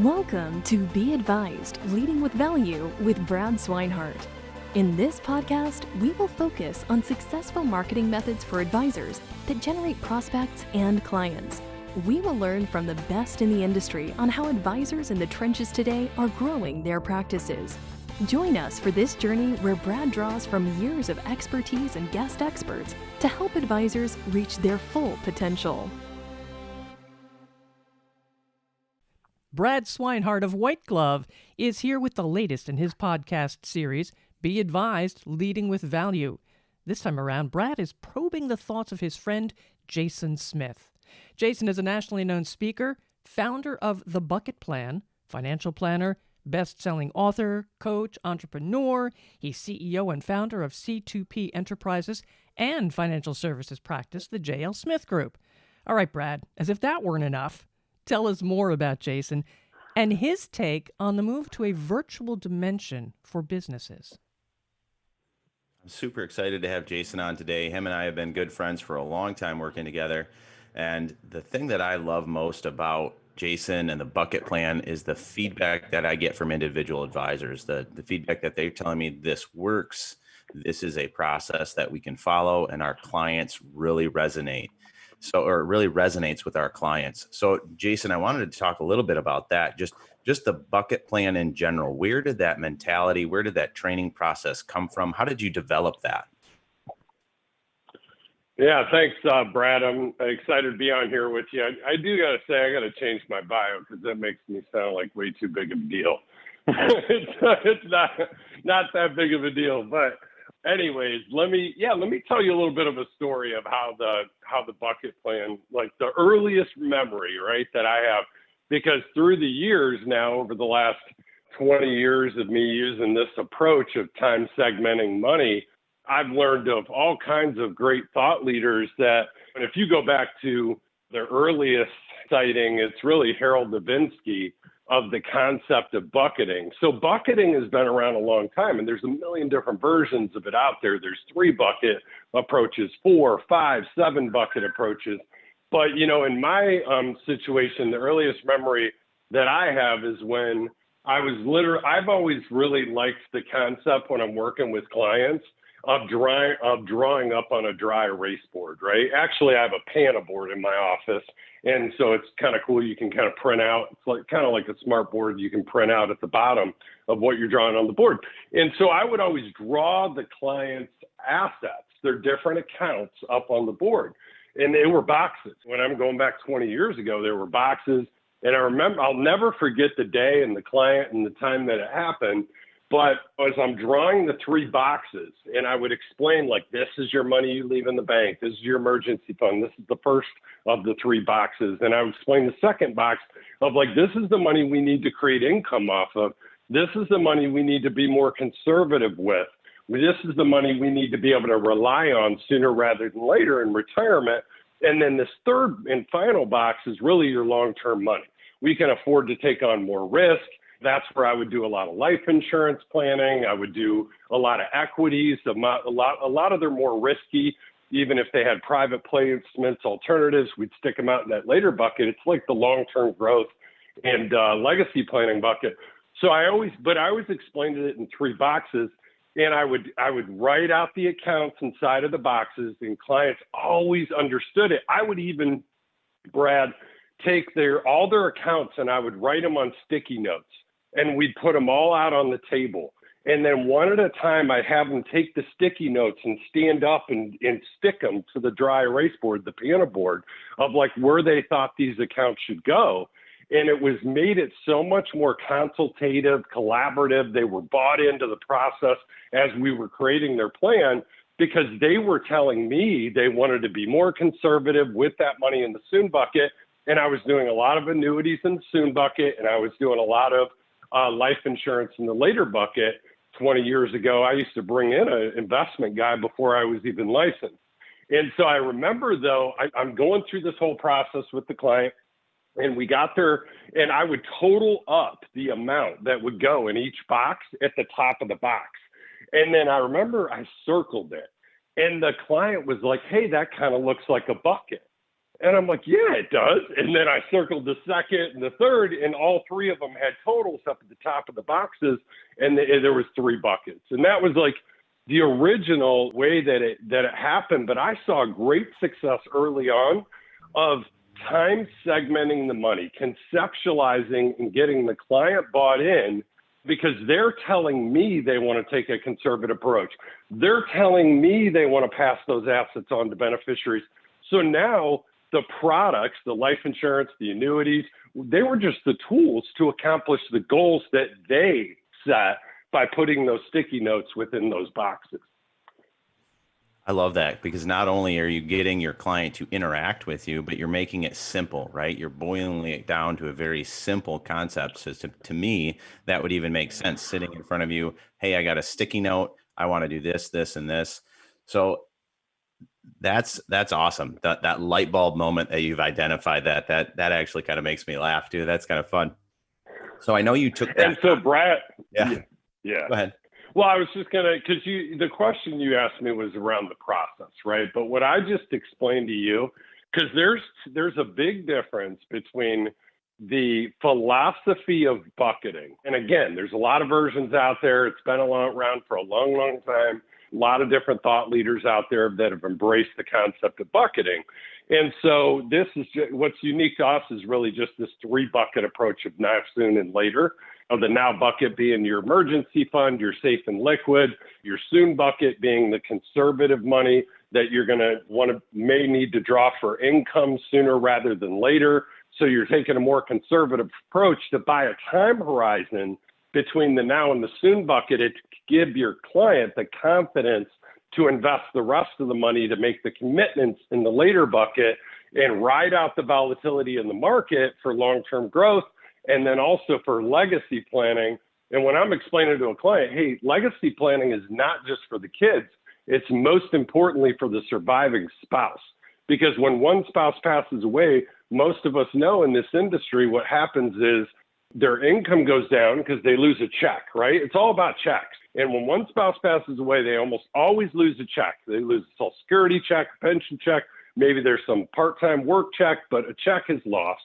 Welcome to Be Advised, Leading with Value with Brad Swineheart. In this podcast, we will focus on successful marketing methods for advisors that generate prospects and clients. We will learn from the best in the industry on how advisors in the trenches today are growing their practices. Join us for this journey where Brad draws from years of expertise and guest experts to help advisors reach their full potential. Brad Swineheart of White Glove is here with the latest in his podcast series, Be Advised, Leading with Value. This time around, Brad is probing the thoughts of his friend, Jason Smith. Jason is a nationally known speaker, founder of The Bucket Plan, financial planner, best-selling author, coach, entrepreneur. He's CEO and founder of C2P Enterprises and financial services practice, the J.L. Smith Group. All right, Brad, as if that weren't enough, tell us more about Jason and his take on the move to a virtual dimension for businesses. I'm super excited to have Jason on today. Him and I have been good friends for a long time working together. And the thing that I love most about Jason and the Bucket Plan is the feedback that I get from individual advisors, the feedback that they're telling me this works. This is a process that we can follow and our clients really resonate. Or it really resonates with our clients. So Jason, I wanted to talk a little bit about that, just the Bucket Plan in general. Where did that mentality, where did that training process come from? How did you develop that? Yeah, thanks, Brad. I'm excited to be on here with you. I do got to say, I got to change my bio because that makes me sound like way too big of a deal. It's not that big of a deal, but anyways, let me tell you a little bit of a story of how the Bucket Plan, like the earliest memory, right, that I have, because through the years now, over the last 20 years of me using this approach of time segmenting money, I've learned of all kinds of great thought leaders that, and if you go back to the earliest citing, it's really Harold Novinsky of the concept of bucketing. So bucketing has been around a long time, and there's a million different versions of it out there. There's 3 bucket approaches, 4, 5, 7 bucket approaches. But, in my situation, the earliest memory that I have is when I've always really liked the concept when I'm working with clients of drawing up on a dry erase board, right? Actually, I have a PANA board in my office. And so it's kind of cool. You can kind of print out. It's like kind of like a smart board you can print out at the bottom of what you're drawing on the board. And so I would always draw the client's assets, their different accounts up on the board. And they were boxes. When I'm going back 20 years ago, there were boxes. And I'll never forget the day and the client and the time that it happened. But as I'm drawing the 3 boxes, and I would explain, like, this is your money you leave in the bank. This is your emergency fund. This is the first of the 3 boxes. And I would explain the second box of, like, this is the money we need to create income off of. This is the money we need to be more conservative with. This is the money we need to be able to rely on sooner rather than later in retirement. And then this third and final box is really your long-term money. We can afford to take on more risk. That's where I would do a lot of life insurance planning. I would do a lot of equities. A lot of them more risky. Even if they had private placements, alternatives, we'd stick them out in that later bucket. It's like the long-term growth and legacy planning bucket. So I always explained it in 3 boxes, and I would write out the accounts inside of the boxes, and clients always understood it. I would even, Brad, take all their accounts, and I would write them on sticky notes. And we'd put them all out on the table. And then one at a time, I'd have them take the sticky notes and stand up and stick them to the dry erase board, the PANA board, of like where they thought these accounts should go. And it made it so much more consultative, collaborative. They were bought into the process as we were creating their plan because they were telling me they wanted to be more conservative with that money in the soon bucket. And I was doing a lot of annuities in the soon bucket, and I was doing a lot of life insurance in the later bucket. 20 years ago, I used to bring in an investment guy before I was even licensed. And so I remember, though, I'm going through this whole process with the client, and we got there, and I would total up the amount that would go in each box at the top of the box. And then I remember I circled it, and the client was like, hey, that kind of looks like a bucket. And I'm like, yeah, it does. And then I circled the second and the third, and all three of them had totals up at the top of the boxes, and there was 3 buckets. And that was like the original way that it happened. But I saw great success early on of time segmenting the money, conceptualizing and getting the client bought in, because they're telling me they want to take a conservative approach. They're telling me they want to pass those assets on to beneficiaries. So now the products, the life insurance, the annuities, they were just the tools to accomplish the goals that they set by putting those sticky notes within those boxes. I love that, because not only are you getting your client to interact with you, but you're making it simple, right? You're boiling it down to a very simple concept. So to me, that would even make sense sitting in front of you. Hey, I got a sticky note. I want to do this, this, and this. So that's awesome. That light bulb moment that you've identified, that actually kind of makes me laugh too. That's kind of fun. So I know you took that. And so Brad, yeah. Go ahead. Well, I was just gonna, because the question you asked me was around the process, right? But what I just explained to you, because there's a big difference between the philosophy of bucketing, and again, there's a lot of versions out there. It's been around for a long, long time. A lot of different thought leaders out there that have embraced the concept of bucketing. And so this is what's unique to us is really just this 3-bucket approach of now, soon, and later. Of the now bucket being your emergency fund, your safe and liquid, your soon bucket being the conservative money that you're going to may need to draw for income sooner rather than later. So you're taking a more conservative approach to buy a time horizon between the now and the soon bucket to give your client the confidence to invest the rest of the money to make the commitments in the later bucket and ride out the volatility in the market for long-term growth. And then also for legacy planning. And when I'm explaining to a client, hey, legacy planning is not just for the kids, it's most importantly for the surviving spouse. Because when one spouse passes away, most of us know in this industry, what happens is their income goes down because they lose a check, right? It's all about checks. And when one spouse passes away, they almost always lose a check. They lose a Social Security check, pension check, maybe there's some part-time work check, but a check is lost.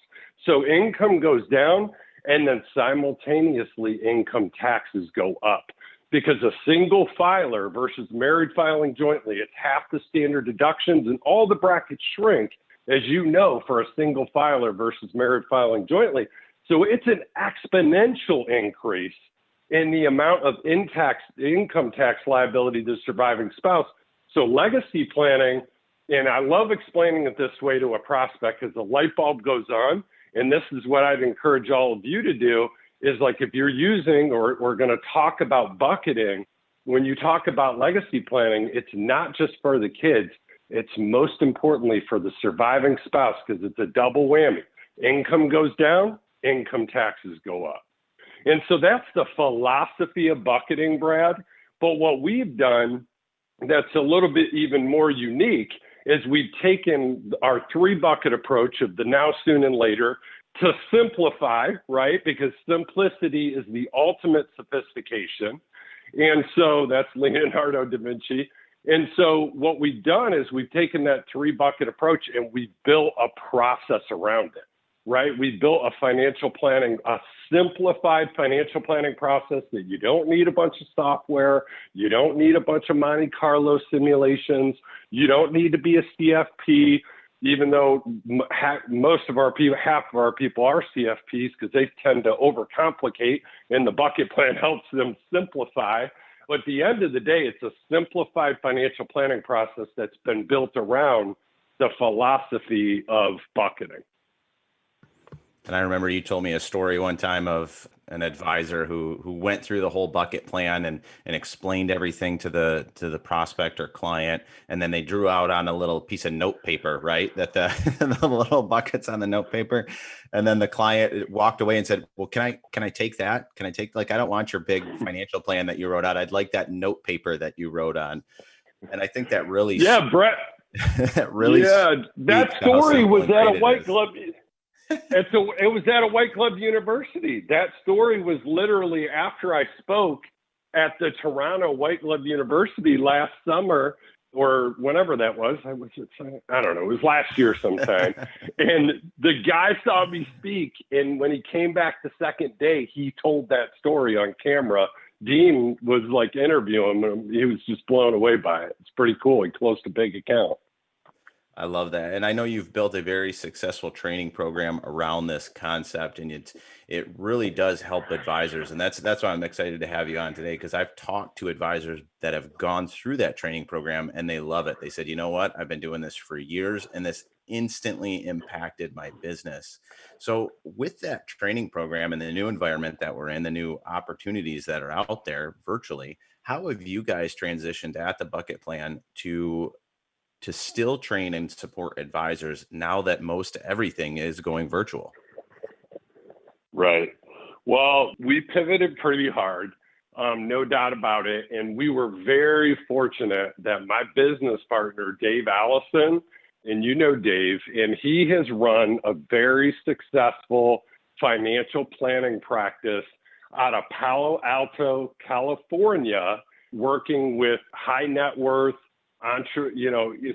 So income goes down, and then simultaneously income taxes go up, because a single filer versus married filing jointly, it's half the standard deductions, and all the brackets shrink, as you know, for a single filer versus married filing jointly. So it's an exponential increase in the amount of income tax liability to the surviving spouse. So legacy planning, and I love explaining it this way to a prospect, because the light bulb goes on. And this is what I'd encourage all of you to do is, like, if you're using or we're going to talk about bucketing, when you talk about legacy planning, it's not just for the kids. It's most importantly for the surviving spouse, because it's a double whammy. Income goes down, income taxes go up. And so that's the philosophy of bucketing, Brad. But what we've done that's a little bit even more unique is we've taken our 3-bucket approach of the now, soon, and later to simplify, right? Because simplicity is the ultimate sophistication. And so that's Leonardo da Vinci. And so what we've done is we've taken that 3-bucket approach and we built a process around it, right? We built a simplified financial planning process that you don't need a bunch of software. You don't need a bunch of Monte Carlo simulations. You don't need to be a CFP, even though half of our people are CFPs, because they tend to overcomplicate, and the bucket plan helps them simplify. But at the end of the day, it's a simplified financial planning process that's been built around the philosophy of bucketing. And I remember you told me a story one time of an advisor who went through the whole bucket plan and explained everything to the prospect or client, and then they drew out on a little piece of note paper, right? That the little buckets on the note paper, and then the client walked away and said, "Well, can I take that? Can I take, like, I don't want your big financial plan that you wrote out. I'd like that note paper that you wrote on." And I think that really, Brett, that story was at a White Glove. It was at a White Glove University. That story was literally after I spoke at the Toronto White Glove University last summer. or whenever that was. I don't know. It was last year sometime. And the guy saw me speak. And when he came back the second day, he told that story on camera. Dean was like interviewing him. He was just blown away by it. It's pretty cool. He closed a big account. I love that. And I know you've built a very successful training program around this concept, and it really does help advisors. And that's why I'm excited to have you on today, because I've talked to advisors that have gone through that training program and they love it. They said, you know what, I've been doing this for years and this instantly impacted my business. So with that training program and the new environment that we're in, the new opportunities that are out there virtually, how have you guys transitioned at the Bucket Plan to still train and support advisors now that most everything is going virtual? Right. Well, we pivoted pretty hard, no doubt about it. And we were very fortunate that my business partner, Dave Allison, and you know Dave, and he has run a very successful financial planning practice out of Palo Alto, California, working with high net worth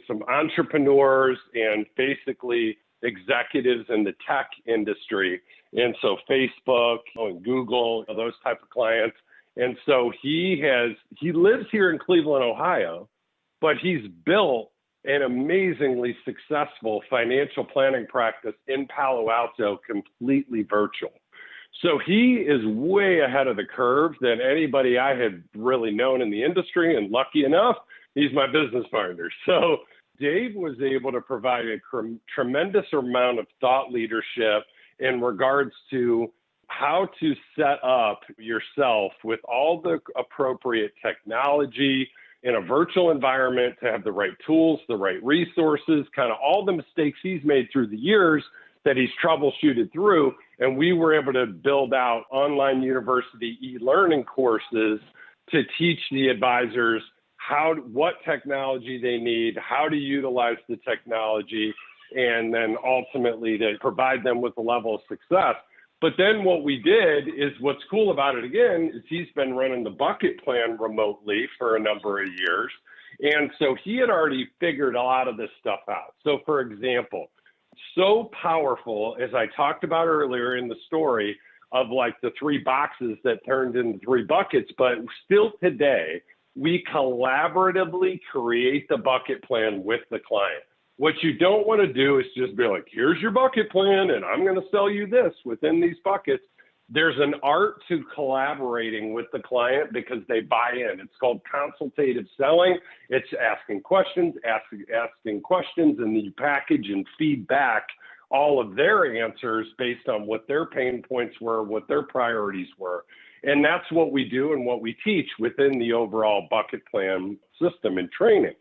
some entrepreneurs and basically executives in the tech industry. And so Facebook and Google, those type of clients. And so he lives here in Cleveland, Ohio, but he's built an amazingly successful financial planning practice in Palo Alto, completely virtual. So he is way ahead of the curve than anybody I had really known in the industry. And lucky enough, he's my business partner. So Dave was able to provide a tremendous amount of thought leadership in regards to how to set up yourself with all the appropriate technology in a virtual environment to have the right tools, the right resources, kind of all the mistakes he's made through the years that he's troubleshooted through. And we were able to build out online university e-learning courses to teach the advisors what technology they need, how to utilize the technology, and then ultimately to provide them with a level of success. But then what we did is, what's cool about it again is he's been running the Bucket Plan remotely for a number of years. And so he had already figured a lot of this stuff out. So for example, so powerful, as I talked about earlier in the story, of like the 3 boxes that turned into 3 buckets, but still today, we collaboratively create the bucket plan with the client. What you don't want to do is just be like, here's your bucket plan, and I'm going to sell you this within these buckets. There's an art to collaborating with the client because they buy in. It's called consultative selling. It's asking questions, and then you package and feed back all of their answers based on what their pain points were, what their priorities were. And that's what we do and what we teach within the overall bucket plan system and training.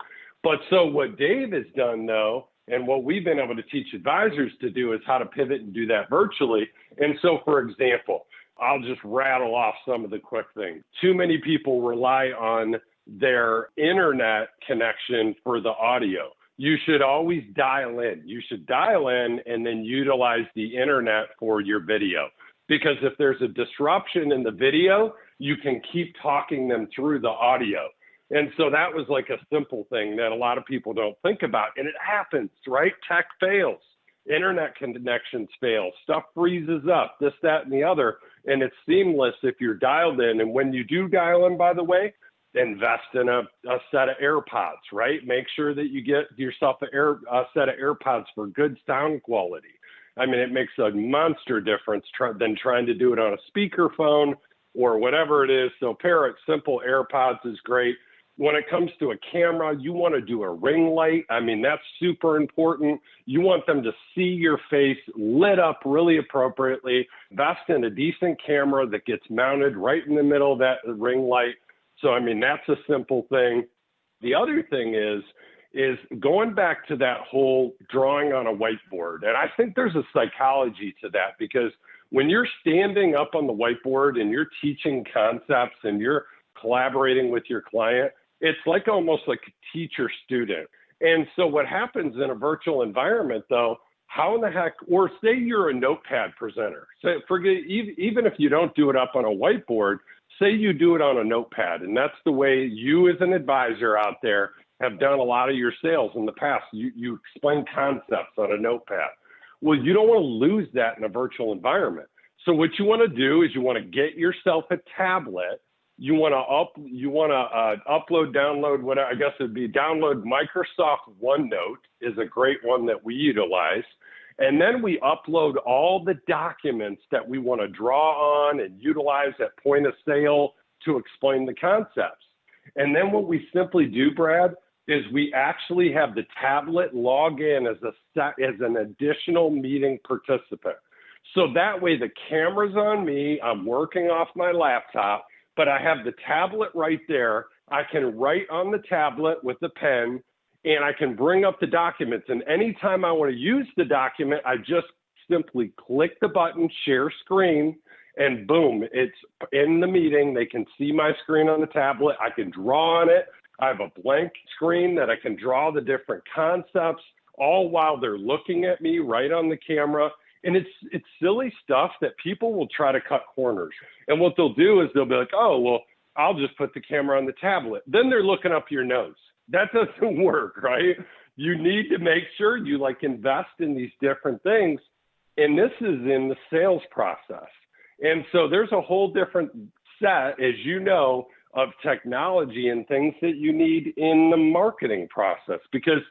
But so what Dave has done, though, and what we've been able to teach advisors to do is how to pivot and do that virtually. And so, for example, I'll just rattle off some of the quick things. Too many people rely on their internet connection for the audio. You should always dial in. You should dial in and then utilize the internet for your video. Because if there's a disruption in the video, you can keep talking them through the audio. And so that was like a simple thing that a lot of people don't think about. And it happens, right? Tech fails. Internet connections fail. Stuff freezes up, this, that, and the other. And it's seamless if you're dialed in. And when you do dial in, by the way, invest in a set of AirPods, right? Make sure that you get yourself a set of AirPods for good sound quality. I mean, it makes a monster difference than trying to do it on a speakerphone or whatever it is. So simple AirPods is great. When it comes to a camera, you want to do a ring light. I mean, that's super important. You want them to see your face lit up really appropriately. Invest in a decent camera that gets mounted right in the middle of that ring light. So, I mean, that's a simple thing. The other thing is going back to that whole drawing on a whiteboard. And I think there's a psychology to that, because when you're standing up on the whiteboard and you're teaching concepts and you're collaborating with your client, it's like almost like a teacher student. And so what happens in a virtual environment, though, how in the heck, or say you're a notepad presenter, even if you don't do it up on a whiteboard, say you do it on a notepad, and that's the way you as an advisor out there have done a lot of your sales in the past. You explain concepts on a notepad. Well, you don't want to lose that in a virtual environment. So what you want to do is you want to get yourself a tablet. You want to upload, download, whatever. I guess it'd be download Microsoft OneNote is a great one that we utilize. And then we upload all the documents that we want to draw on and utilize at point of sale to explain the concepts. And then what we simply do, Brad, is we actually have the tablet log in as an additional meeting participant. So that way the camera's on me, I'm working off my laptop, but I have the tablet right there. I can write on the tablet with the pen, and I can bring up the documents. And anytime I want to use the document, I just simply click the button, share screen, and boom, it's in the meeting. They can see my screen on the tablet. I can draw on it. I have a blank screen that I can draw the different concepts, all while they're looking at me right on the camera. And it's silly stuff that people will try to cut corners. And what they'll do is they'll be like, oh, well, I'll just put the camera on the tablet. Then they're looking up your nose. That doesn't work, right? You need to make sure you invest in these different things. And this is in the sales process. And so there's a whole different set, as you know, of technology and things that you need in the marketing process. Because,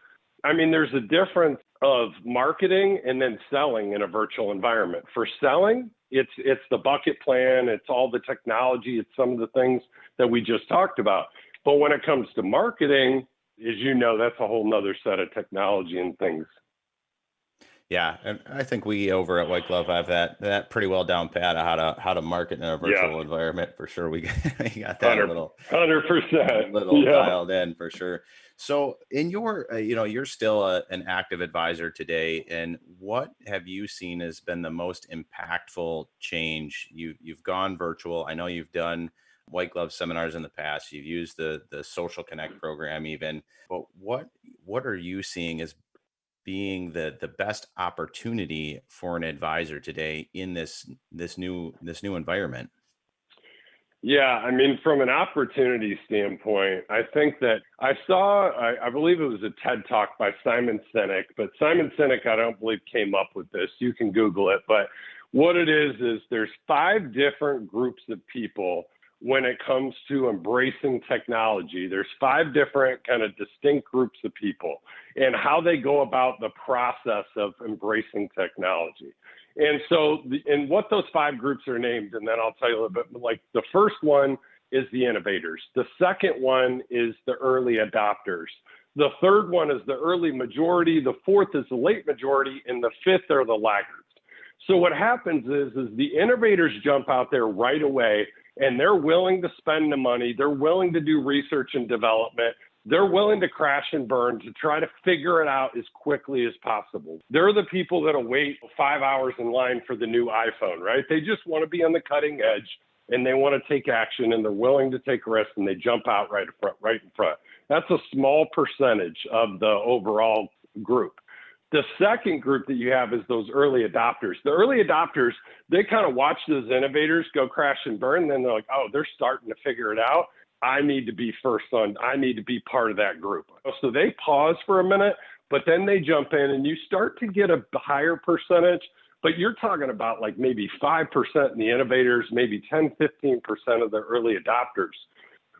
I mean, there's a difference of marketing and then selling in a virtual environment. For selling, it's the bucket plan, it's all the technology, it's some of the things that we just talked about. But when it comes to marketing, as you know, that's a whole nother set of technology and things. Yeah, and I think we over at White Glove have that pretty well down pat of how to market in a virtual environment for sure. We got that 100%, little dialed in for sure. So in your you're still an active advisor today, and what have you seen has been the most impactful change? You've gone virtual. I know you've done White Glove seminars in the past. You've used the Social Connect program even, but what are you seeing as being the best opportunity for an advisor today in this new environment? Yeah, I mean, from an opportunity standpoint, I think that I believe it was a TED Talk by Simon Sinek, but Simon Sinek, I don't believe came up with this. You can Google it, but what it is there's 5 different groups of people when it comes to embracing technology. There's 5 different kind of distinct groups of people and how they go about the process of embracing technology. And so, and what those 5 groups are named, and then I'll tell you a little bit, like the first one is the innovators. The second one is the early adopters. The third one is the early majority. The fourth is the late majority. And the fifth are the laggards. So what happens is the innovators jump out there right away, and they're willing to spend the money. They're willing to do research and development. They're willing to crash and burn to try to figure it out as quickly as possible. They're the people that'll wait 5 hours in line for the new iPhone, right? They just want to be on the cutting edge, and they want to take action, and they're willing to take risks, and they jump out right in front. That's a small percentage of the overall group. The second group that you have is those early adopters. The early adopters, they kind of watch those innovators go crash and burn, and then they're like, oh, they're starting to figure it out. I need to be first on. I need to be part of that group. So they pause for a minute, but then they jump in, and you start to get a higher percentage, but you're talking about like maybe 5% in the innovators, maybe 10, 15% of the early adopters.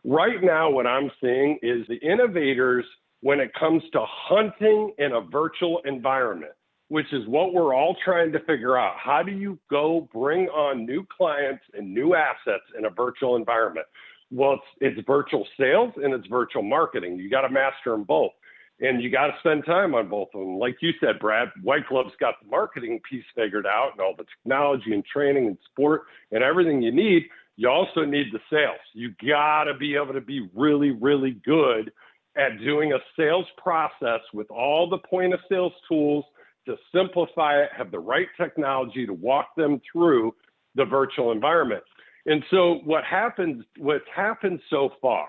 Right now, what I'm seeing is the innovators, when it comes to hunting in a virtual environment, which is what we're all trying to figure out. How do you go bring on new clients and new assets in a virtual environment? Well, it's virtual sales and it's virtual marketing. You got to master them both, and you got to spend time on both of them. Like you said, Brad, White Glove's got the marketing piece figured out and all the technology and training and support and everything you need. You also need the sales. You got to be able to be really, really good at doing a sales process with all the point of sales tools to simplify it, have the right technology to walk them through the virtual environment. And so what's happened so far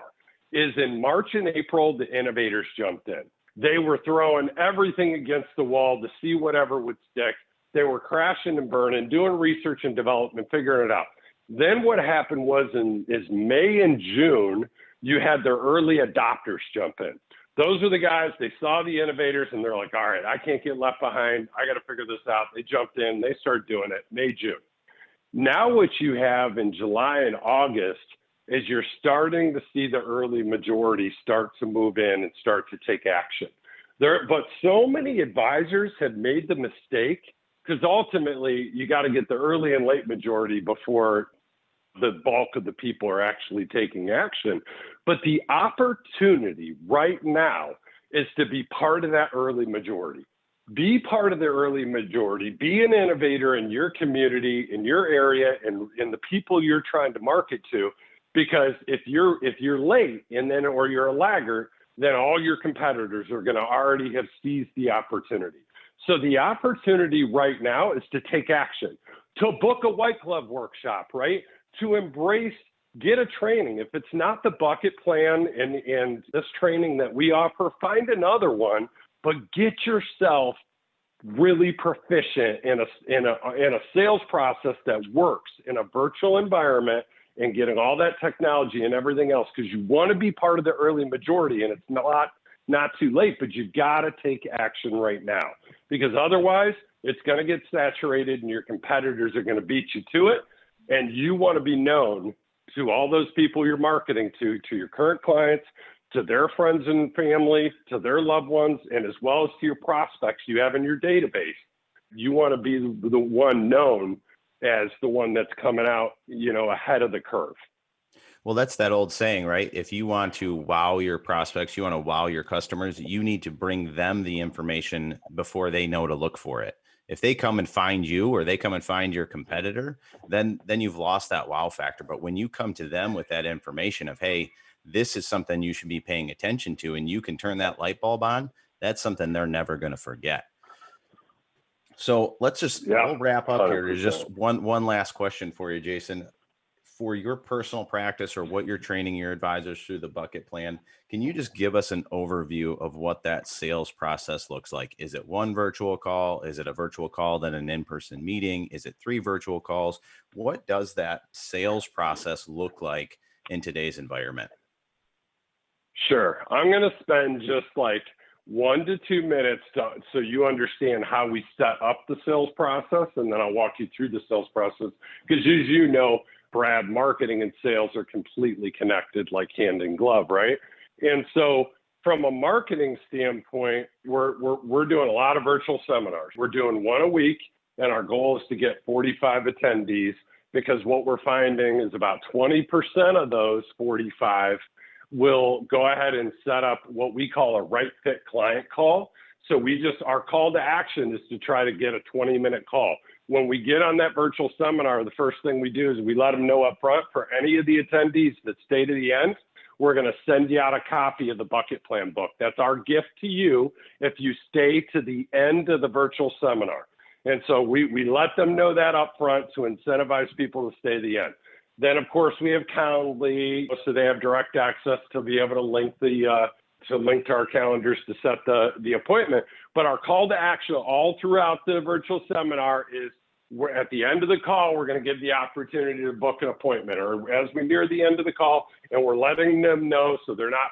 is in March and April, the innovators jumped in. They were throwing everything against the wall to see whatever would stick. They were crashing and burning, doing research and development, figuring it out. Then what happened is May and June, you had their early adopters jump in. Those are the guys, they saw the innovators and they're like, all right, I can't get left behind. I got to figure this out. They jumped in, they started doing it May, June. Now what you have in July and August is you're starting to see the early majority start to move in and start to take action. But so many advisors have made the mistake, because ultimately you got to get the early and late majority before the bulk of the people are actually taking action. But the opportunity right now is to be part of that early majority. Be part of the early majority. Be an innovator in your community, in your area, and in the people you're trying to market to. Because if you're late or you're a laggard, then all your competitors are going to already have seized the opportunity. So the opportunity right now is to take action, to book a white glove workshop, right? To embrace, get a training. If it's not the bucket plan and this training that we offer, find another one, but get yourself really proficient in a sales process that works in a virtual environment and getting all that technology and everything else, because you want to be part of the early majority, and it's not too late, but you've got to take action right now, because otherwise it's going to get saturated and your competitors are going to beat you to it. And you want to be known to all those people you're marketing to your current clients, to their friends and family, to their loved ones, and as well as to your prospects you have in your database. You want to be the one known as the one that's coming out, ahead of the curve. Well, that's that old saying, right? If you want to wow your prospects, you want to wow your customers, you need to bring them the information before they know to look for it. If they come and find you, or they come and find your competitor, then you've lost that wow factor. But when you come to them with that information of, hey, this is something you should be paying attention to, and you can turn that light bulb on, that's something they're never going to forget. So we'll wrap up 100%. Here. There's just one last question for you, Jason. For your personal practice, or what you're training your advisors through the bucket plan, can you just give us an overview of what that sales process looks like? Is it one virtual call? Is it a virtual call, then an in-person meeting? Is it 3 virtual calls? What does that sales process look like in today's environment? Sure. I'm going to spend just like 1 to 2 minutes so you understand how we set up the sales process, and then I'll walk you through the sales process, because as you know, Brad, marketing and sales are completely connected, like hand in glove, right? And so from a marketing standpoint, we're doing a lot of virtual seminars. We're doing 1 a week, and our goal is to get 45 attendees, because what we're finding is about 20% of those 45 will go ahead and set up what we call a right fit client call. So our call to action is to try to get a 20-minute call. When we get on that virtual seminar, the first thing we do is we let them know up front, for any of the attendees that stay to the end, we're going to send you out a copy of the bucket plan book. That's our gift to you if you stay to the end of the virtual seminar. And so we let them know that up front to incentivize people to stay to the end. Then, of course, we have Calendly, so they have direct access to be able to link to our calendars to set the appointment. But our call to action all throughout the virtual seminar is, we're at the end of the call, we're going to give the opportunity to book an appointment, or as we near the end of the call, and we're letting them know, so they're not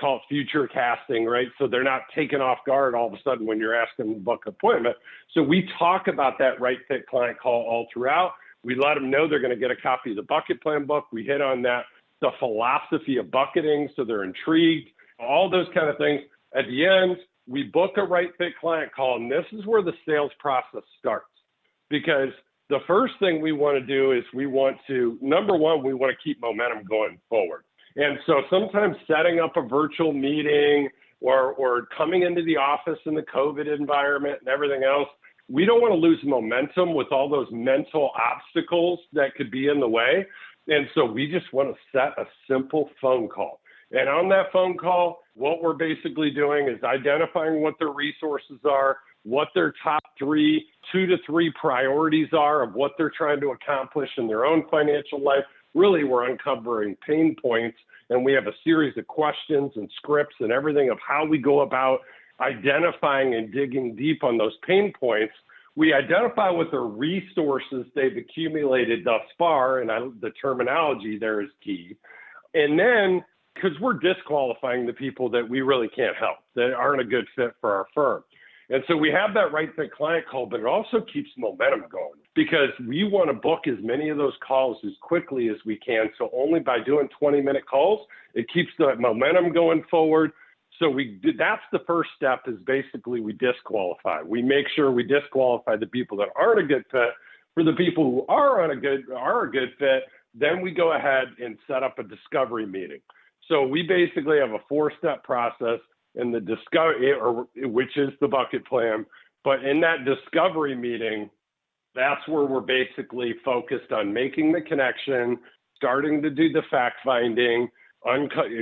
call it future casting, right? So they're not taken off guard all of a sudden when you're asking them to book an appointment. So we talk about that right fit client call all throughout. We let them know they're going to get a copy of the bucket plan book. We hit on that, the philosophy of bucketing, so they're intrigued, all those kind of things. At the end, we book a right fit client call, and this is where the sales process starts. Because the first thing we want to do is number one, we want to keep momentum going forward. And so sometimes setting up a virtual meeting or coming into the office in the COVID environment and everything else, we don't want to lose momentum with all those mental obstacles that could be in the way. And so we just want to set a simple phone call. And on that phone call, what we're basically doing is identifying what their resources are, what their top 2 to 3 priorities are of what they're trying to accomplish in their own financial life. Really, we're uncovering pain points, and we have a series of questions and scripts and everything of how we go about identifying and digging deep on those pain points. We identify what the resources they've accumulated thus far, and the terminology there is key. And then because we're disqualifying the people that we really can't help, that aren't a good fit for our firm. And so we have that right fit client call, but it also keeps momentum going because we want to book as many of those calls as quickly as we can. So only by doing 20-minute calls, it keeps the momentum going forward. So that's the first step, is basically we disqualify. We make sure we disqualify the people that aren't a good fit. For the people who are a good fit, then we go ahead and set up a discovery meeting. So we basically have a 4-step process in the discovery, which is the bucket plan. But in that discovery meeting, that's where we're basically focused on making the connection, starting to do the fact finding,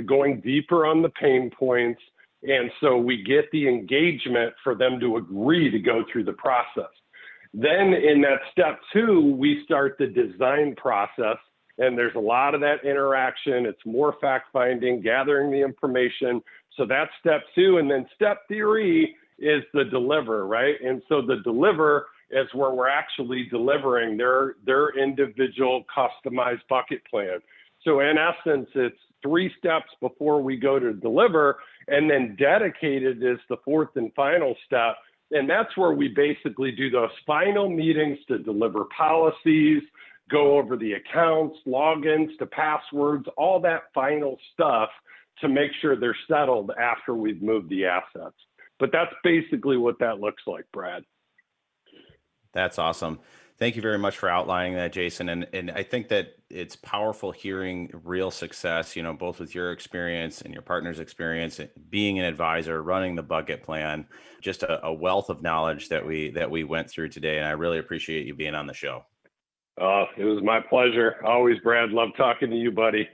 going deeper on the pain points. And so we get the engagement for them to agree to go through the process. Then in that step 2, we start the design process. And there's a lot of that interaction. It's more fact finding, gathering the information. So that's step 2. And then step 3 is the deliver, right? And so the deliver is where we're actually delivering their individual customized bucket plan. So in essence, it's 3 steps before we go to deliver, and then dedicated is the 4th and final step. And that's where we basically do those final meetings to deliver policies, go over the accounts, logins to passwords, all that final stuff to make sure they're settled after we've moved the assets. But that's basically what that looks like, Brad. That's awesome. Thank you very much for outlining that, Jason. And I think that it's powerful hearing real success, both with your experience and your partner's experience, being an advisor, running the bucket plan, just a wealth of knowledge that we went through today. And I really appreciate you being on the show. It was my pleasure. Always, Brad. Love talking to you, buddy.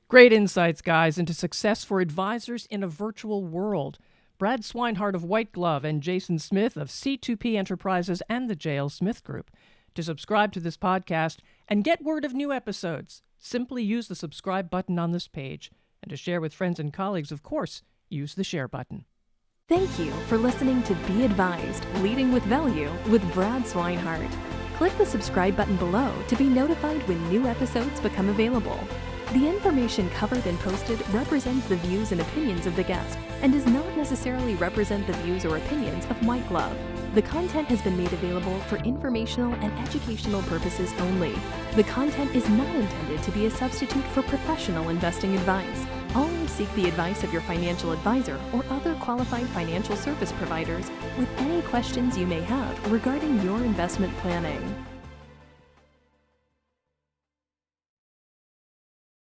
Great insights, guys, into success for advisors in a virtual world. Brad Swineheart of White Glove and Jason Smith of C2P Enterprises and the J.L. Smith Group. To subscribe to this podcast and get word of new episodes, simply use the subscribe button on this page. And to share with friends and colleagues, of course, use the share button. Thank you for listening to Be Advised, Leading with Value with Brad Swineheart. Click the subscribe button below to be notified when new episodes become available. The information covered and posted represents the views and opinions of the guest and does not necessarily represent the views or opinions of White Glove. The content has been made available for informational and educational purposes only. The content is not intended to be a substitute for professional investing advice. Always seek the advice of your financial advisor or other qualified financial service providers with any questions you may have regarding your investment planning.